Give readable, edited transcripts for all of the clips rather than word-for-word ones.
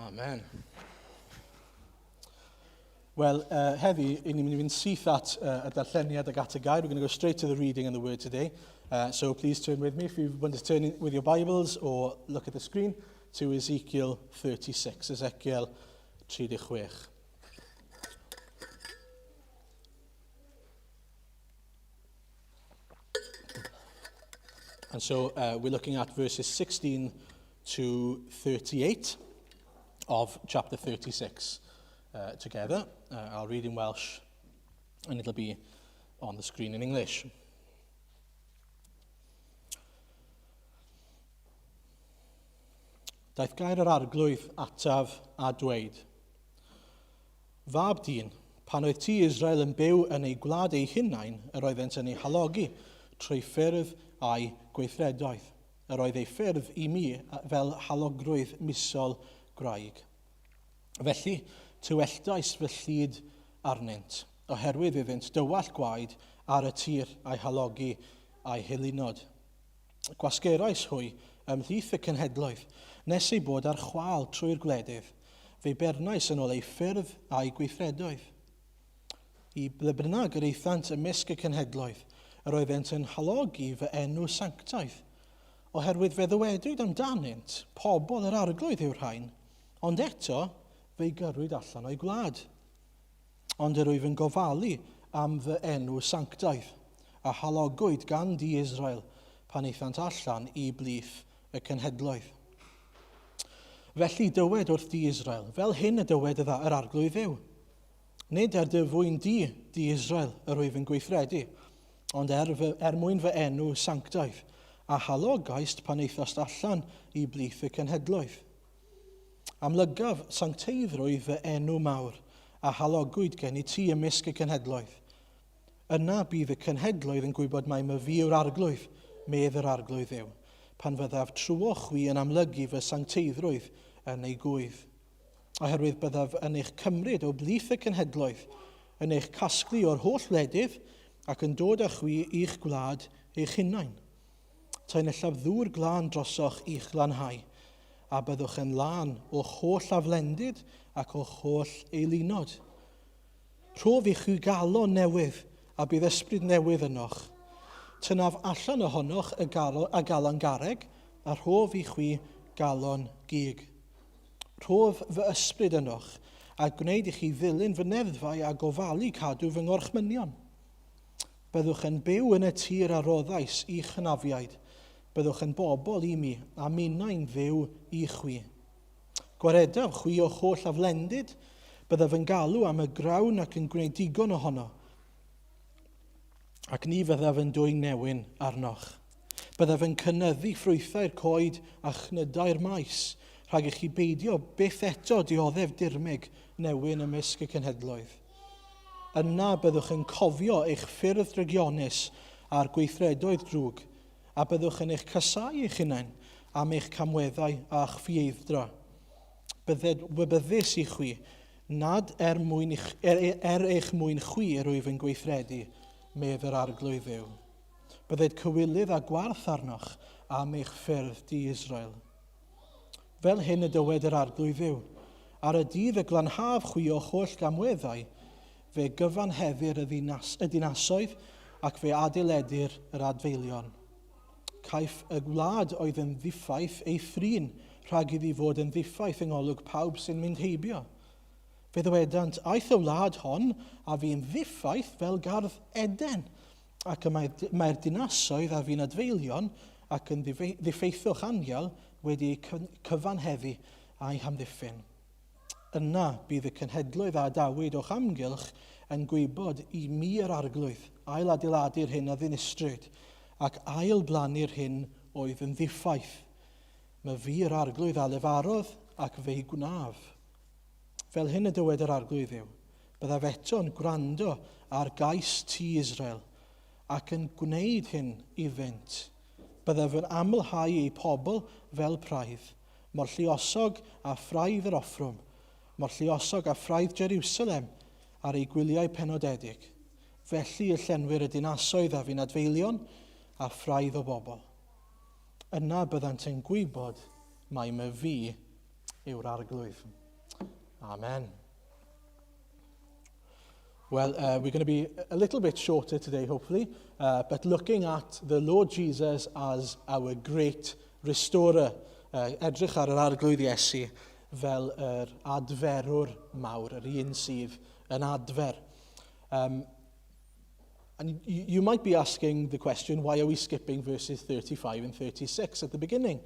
Amen. Well, heddi, ni'n mynd i fynd syth at y darlleniad ag at y gair. We're going to go straight to the reading and the word today. So please turn with me, if you want to turn with your Bibles or look at the screen, to Ezekiel 36. Ezekiel 36. And so we're looking at verses 16 to 38 of chapter 36 together. I'll read in Welsh and it'll be on the screen in English. Daeth gair yr arglwydd ataf a dweud, Fab dyn, pan oedd ti Israel yn byw yn ei gwlad ei hunain, yr oeddent yn ei halogi trwy ffyrdd a'i gweithredoedd. Yr oedd ei ffyrdd i mi fel halogrwydd misol graig. Felly, tywelldais fy llyd arnynt, oherwydd iddynt dywall gwaed ar y tir a'i halogi a'i helunod. Gwasgerais hwy ymhlith y cenhedloedd, nes ei bod ar chwal trwy'r gwledydd, fe bernais yn ôl ei ffyrdd a'i gweithredoedd. I ble bynnag yr eithant ymysg y cenhedloedd, yr oeddent yn halogi fy enw sanctaidd, oherwydd fe ddywedwyd amdanynt, pobl yr arglwydd yw'r rhain, ond eto fe gyrwyd allan o'i gwlad. Ond yr wyf yn gofalu am fy enw sanctaidd, a halogwyd gan di Israel pan eithant allan i blith y cenhedloedd. Felly dywed wrth di Israel, fel hyn y dywed yr arglwydd yw. Nid dy fwyn di Israel yr wyf yn gweithredu, ond mwyn fy enw sanctaidd, a halogaist pan eithast allan i blith y cenhedloedd. Amlygaf sancteiddrwydd fy enw mawr, a halogwyd gen i ti ymysg y cenhedloedd. Yna bydd y cenhedloedd yn gwybod mai my fi yw'r arglwydd, medd yr arglwydd yw, pan fyddaf trwoch wi yn amlygu fy sancteiddrwydd yn ei gwydd. Oherwydd byddaf yn eich cymryd o blith y cenhedloedd, yn eich casglu o'r holl wledydd, ac yn dod â chwi i'ch gwlad eich hunain. Ta'n ellaf ddŵr glân drosoch i'ch glanhau, a byddwch yn lan o'ch holl aflendid ac o'ch holl eilunod. Rhof i'ch yw gallwn newydd, a bydd ysbryd newydd ynoch. Tynaf allan ohonoch y galon garreg, a rhof i'ch wy galon gig. Rhof fy ysbryd ynoch, a gwneud i chi ddilyn fy neddfau a gofalu cadw fy ngorchmynion. Byddwch yn byw yn y tir a roddais i'ch hynafiaid. Byddwch yn bobl i mi, a minnau'n ddew i chwi. Gwaredaf chwi o holl aflendid, byddaf yn galw am y grawn ac yn gwneud digon ohono. Ac ni fyddaf yn dwy'n newyn arnoch. Byddaf yn cynyddu ffrwythau'r coed a chnydau'r maes, rhag i chi beidio byth eto dioddef dirmig newyn ymysg y cenhedloedd. Yna byddwch yn cofio eich ffyrdd drygionus a'r gweithredoedd drwg, a byddwch yn eich casau eich hunain am eich camweddau a'ch ffieithdra. Byddys i chwi, nad eich mwyn chwi yr wyf yn gweithredu, medd yr arglwydd yw. Bydded cywilydd a gwarth arnoch am eich ffyrdd di Israel. Fel hyn y dywed yr arglwydd yw, ar y dydd y glanhaf chwi o holl gamweddau, fe gyfan heddi'r y dinasoedd ac fe adeiledir yr adfeilion. Caiff y gwlad oedd yn ddiffaith ei ffrin rhag iddi fod yn ddiffaith yng ngolwg pawb sy'n mynd heibio. Fe ddwedant, aeth y wlad hon a fi'n ddiffaith fel gardd Eden, ac mae'r dinasoedd a fi'n adfeilion ac yn ddiffeithwch anial wedi cyfanheddu a'i hamddiffyn. Yna bydd y cenhedloedd a dawyd o'ch amgylch yn gwybod i mi yr arglwydd, ail adeiladu'r hyn a ddinistryd, ac ail blannu'r hyn oedd yn ddiffaith. Mae fi yr arglwydd a lefarodd ac fe'i gwnaf. Fel hyn y dywed yr arglwydd yw, byddaf eto'n gwrando ar gais ti Israel, ac yn gwneud hyn i fynt. Byddaf yn amlhau ei pobl fel praidd, mor lluosog a phraidd yr offrwm, mor lluosog a phraidd Jerusalem ar ei gwyliau penodedig. Felly y llenwyr y dinasoedd a fi'n adfeilion a phraidd o bobl. Yna byddant yn gwybod mai my fi yw'r arglwydd. Amen. Well, we're going to be a little bit shorter today, hopefully, but looking at the Lord Jesus as our great restorer, edrych ar yr arglwydd Iesu fel yr adferwr mawr, yr un sydd yn adfer. And you might be asking the question, why are we skipping verses 35 and 36 at the beginning?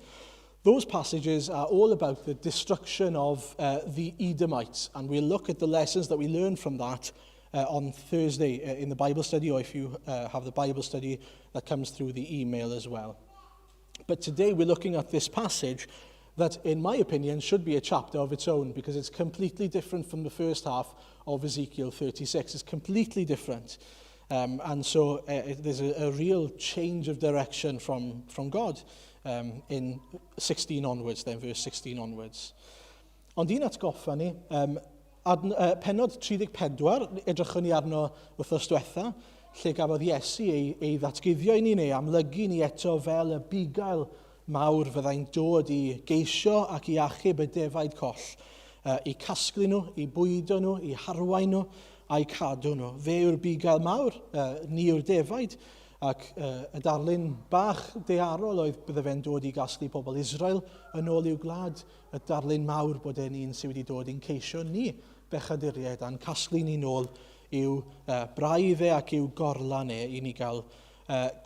Those passages are all about the destruction of the Edomites, and we'll look at the lessons that we learn from that on Thursday in the Bible study, or if you have the Bible study that comes through the email as well. But today we're looking at this passage that, in my opinion, should be a chapter of its own, because it's completely different from the first half of Ezekiel 36. It's completely different. And so there's a real change of direction from God in 16 onwards, then verse 16 onwards. Ond un atgoffa ni, penod 34, edrychwn ni arno wythnos diwetha, lle gafodd Iesu ei ddatguddio i ni neu amlygu ni eto fel y bugail mawr fyddai'n dod i geisio ac i achub y defaid coll, i casglu nhw, i bwydo nhw, i harwain nhw, a'i cadw nhw. Fe yw'r bugail mawr, ni yw'r defaid, ac y darlun bach dearol oedd bydde fe'n dod i gasglu pobl Israel yn ôl i'w gwlad, y darlun mawr bod e'n un sydd wedi dod i'n ceisio ni bechaduriaid a'n casglu ni nôl i'w braidd ac i'w gorlan i ni gael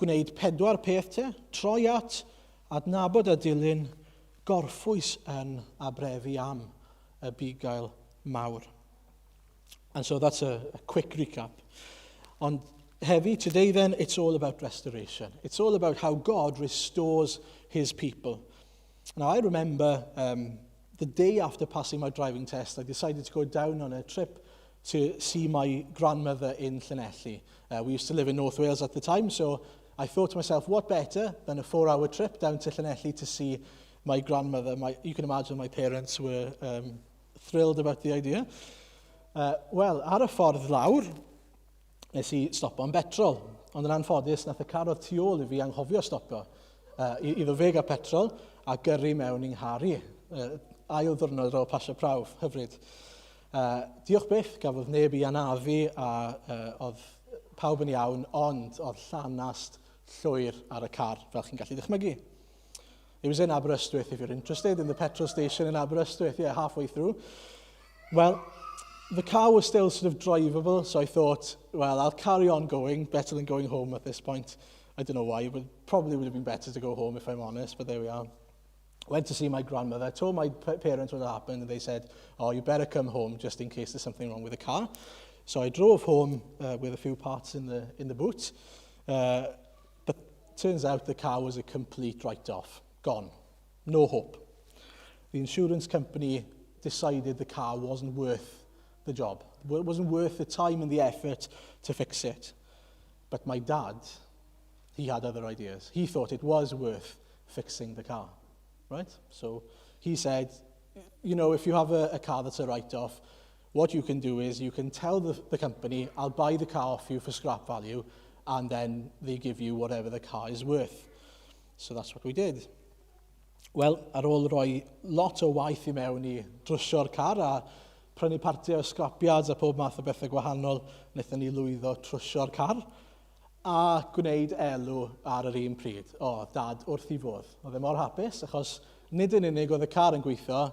gwneud 4 peth te, troi at, adnabod a dilyn, gorffwys yn abrefu am y bugail mawr. And so that's a quick recap. On heavy, today then, it's all about restoration. It's all about how God restores his people. Now, I remember the day after passing my driving test, I decided to go down on a trip to see my grandmother in Llanelli. We used to live in North Wales at the time, so I thought to myself, what better than a 4-hour trip down to Llanelli to see my grandmother. You can imagine my parents were thrilled about the idea. Wel, ar y ffordd lawr, nes I stopo am betrol. Ond yn anffodus, nath y car oedd tu ôl I fi anghofio stopo. Iddo fe gael petrol a gyrru mewn i'n ngharu. Ail ddwrnod ar ôl pasio prawf, hyfryd. Diolch byth, gafodd neb I anafu a oedd pawb yn iawn, ond oedd llanast llwyr ar y car, fel chi'n gallu dychmygu. It was in Aberystwyth, if you're interested, in the petrol station in Aberystwyth, yeah, halfway through. Well, the car was still sort of drivable, so I thought, well, I'll carry on going, better than going home at this point. I don't know why, but probably would have been better to go home if I'm honest, but there we are. Went to see my grandmother, told my parents what had happened, and they said, oh, you better come home just in case there's something wrong with the car. So I drove home with a few parts in the boot, but turns out the car was a complete write-off, gone, no hope. The insurance company decided the car wasn't worth the job. It wasn't worth the time and the effort to fix it. But my dad, he had other ideas. He thought it was worth fixing the car, right? So he said, you know, if you have a car that's a write-off, what you can do is you can tell the company, I'll buy the car off you for scrap value, and then they give you whatever the car is worth. So that's what we did. Well, ar ôl rhoi lot o waith I mewn I drwsio'r car a prynu partiau o scrapyards a pob math o bethau gwahanol, wnaethon ni lwyddo trwsio'r car a gwneud elw ar yr un pryd. O, dad wrth I fodd. Oedd e mor hapus, achos nid yn unig oedd y car yn gweithio,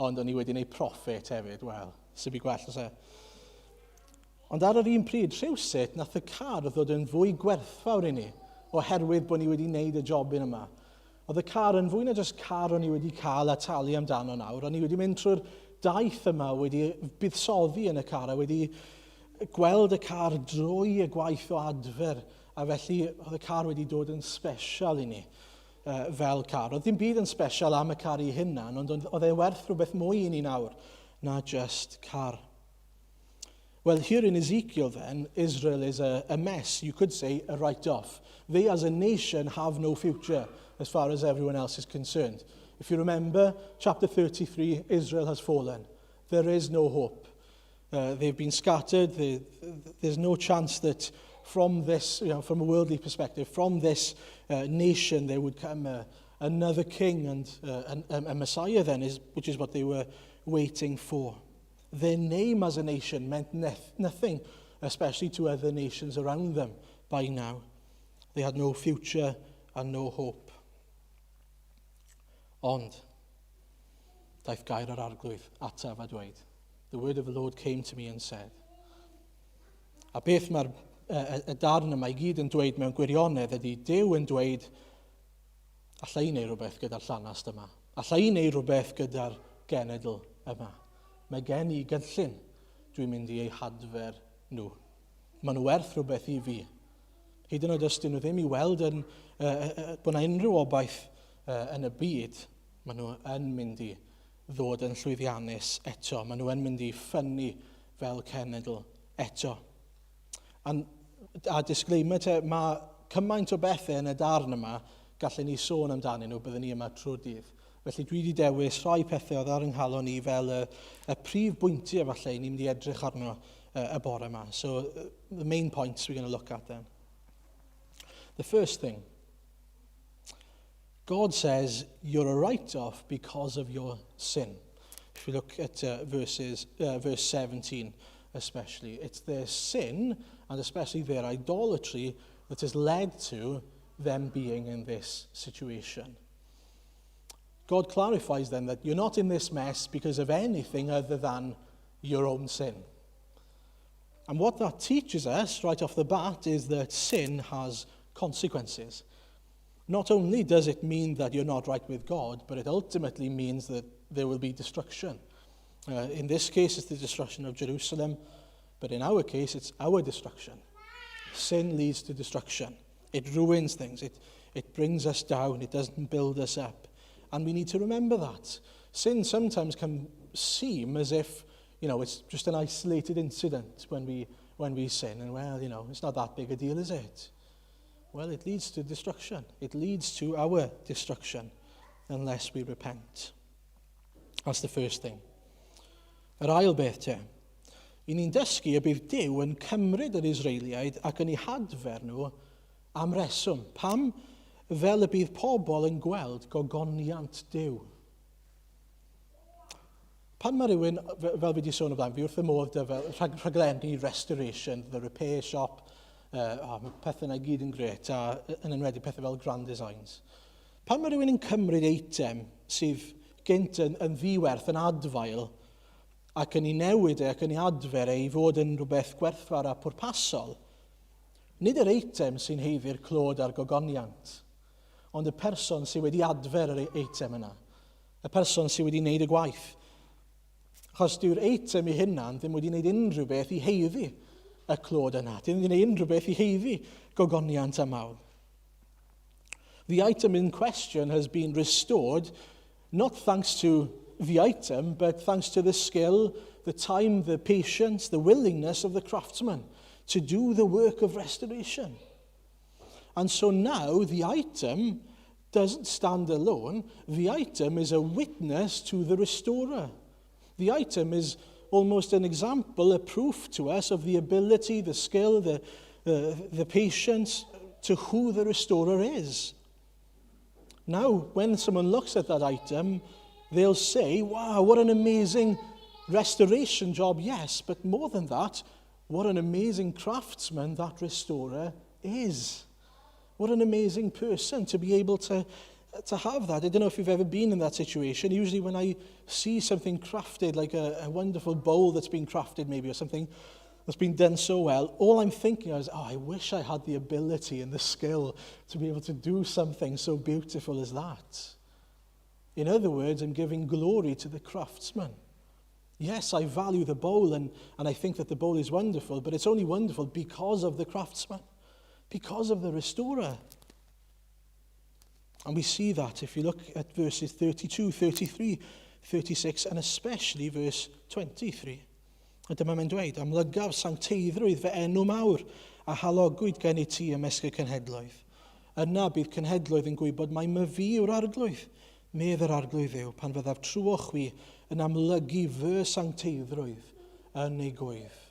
ond o'n I wedi gwneud profit hefyd. Wel, sy'n bu gwell os e. Ond ar yr un pryd, rhywsut, nath y car ddod yn fwy gwerthfawr I ni, oherwydd bod ni wedi gwneud y jobyn yma. Oedd y car yn fwy na jyst car o'n I wedi cael a talu amdano nawr, o'n I wedi mynd trwy'r daith yma, wedi buddsoddi yn y car, a wedi gweld y car drwy y gwaith o adfer, a felly oedd y car wedi dod yn special I ni fel car. Oedd dim byd yn special am y car I hynna'n, ond oedd e werth rhywbeth mwy I ni nawr na just car. Well, here in Ezekiel then, Israel is a mess, you could say a write-off. They as a nation have no future as far as everyone else is concerned. If you remember, chapter 33, Israel has fallen. There is no hope. They've been scattered. There's no chance that from this, from a worldly perspective, from this nation there would come another king and a Messiah then, which is what they were waiting for. Their name as a nation meant nothing, especially to other nations around them by now. They had no future and no hope. Ond, daeth gair yr arglwydd ataf a dweud, the word of the Lord came to me and said. A beth mae'r y darn yma I gyd yn dweud mewn gwirionedd ydy Duw yn dweud, alla I wneud rhywbeth gyda'r llanast yma. Alla I wneud rhywbeth gyda'r genedl yma. Mae gen I gynllun dwi'n mynd I eu hadfer nhw. Maen nhw werth rhywbeth I fi. Hyd yn oed os dyn nhw ddim I weld bod yna unrhyw obaith yn y byd, maen nhw yn mynd I ddod yn llwyddiannus eto. Maen nhw yn mynd I ffynnu fel cenedl eto. A disclaimer te, mae cymaint o bethau yn y darn yma gallen ni sôn amdanyn nhw byddwn ni yma trwy'r dydd. Felly dwi wedi dewis rhai pethau oedd ar yng nghalon ni fel y prif bwyntiau falle ni'n mynd I edrych arno y bore yma. So the main points we're going to look at then. The first thing, God says you're a write-off because of your sin. If we look at verse 17 especially, it's their sin and especially their idolatry that has led to them being in this situation. God clarifies then that you're not in this mess because of anything other than your own sin. And what that teaches us right off the bat is that sin has consequences. Not only does it mean that you're not right with God, but it ultimately means that there will be destruction. In this case, it's the destruction of Jerusalem, but in our case, it's our destruction. Sin leads to destruction. It ruins things. It brings us down. It doesn't build us up. And we need to remember that. Sin sometimes can seem as if, it's just an isolated incident when we sin. And, well, it's not that big a deal, is it? Well, it leads to destruction. It leads to our destruction unless we repent. That's the first thing. Yr ail beth te. I ni'n dysgu y bydd Duw yn cymryd yr Israeliaid ac yn eu hadfer nhw am reswm. Pam? Fel y bydd pobl yn gweld gogoniant Duw. Pan mae rhywun, fel fi wedi sôn o blaen, fi wrth y modd fel rhaglenni restoration, the repair shop, pethau yna gyd yn gret, a yn enwedig pethau fel grand designs. Pan mae rhywun yn cymryd eitem sydd gynt yn ddiwerth, yn adfail, ac yn ei newid ac yn ei adfer I fod yn rhywbeth gwerthfawr a pwrpasol, nid yr eitem sy'n heiddi'r clod a'r gogoniant, ond y person sydd wedi adfer yr eitem yna. Y person sydd wedi wneud y gwaith. Achos dyw'r eitem I hynna'n ddim wedi wneud unrhyw beth I heiddi y clod yna. Ddim wedi wneud unrhyw beth I heiddi gogoniant y mawl. The item in question has been restored, not thanks to the item, but thanks to the skill, the time, the patience, the willingness of the craftsman to do the work of restoration. And so now the item doesn't stand alone. The item is a witness to the restorer. The item is almost an example, a proof to us of the ability, the skill, the patience to who the restorer is. Now, when someone looks at that item, they'll say, wow, what an amazing restoration job, yes, but more than that, what an amazing craftsman that restorer is. What an amazing person to be able to have that. I don't know if you've ever been in that situation. Usually when I see something crafted, like a wonderful bowl that's been crafted maybe, or something that's been done so well, all I'm thinking is, I wish I had the ability and the skill to be able to do something so beautiful as that. In other words, I'm giving glory to the craftsman. Yes, I value the bowl and I think that the bowl is wonderful, but it's only wonderful because of the craftsman, because of the restorer. And we see that if you look at verses 32, 33, 36, and especially verse 23. A dyma mae'n dweud, amlygaf sancteiddrwydd fy enw mawr a halogwyd gen I ti ymysg y cenhedloedd. Yna bydd cenhedloedd yn gwybod mai my fi yw'r arglwydd, medd yr arglwydd yw, pan fyddaf trwoch fi yn amlygu fy sancteiddrwydd yn ei gwydd.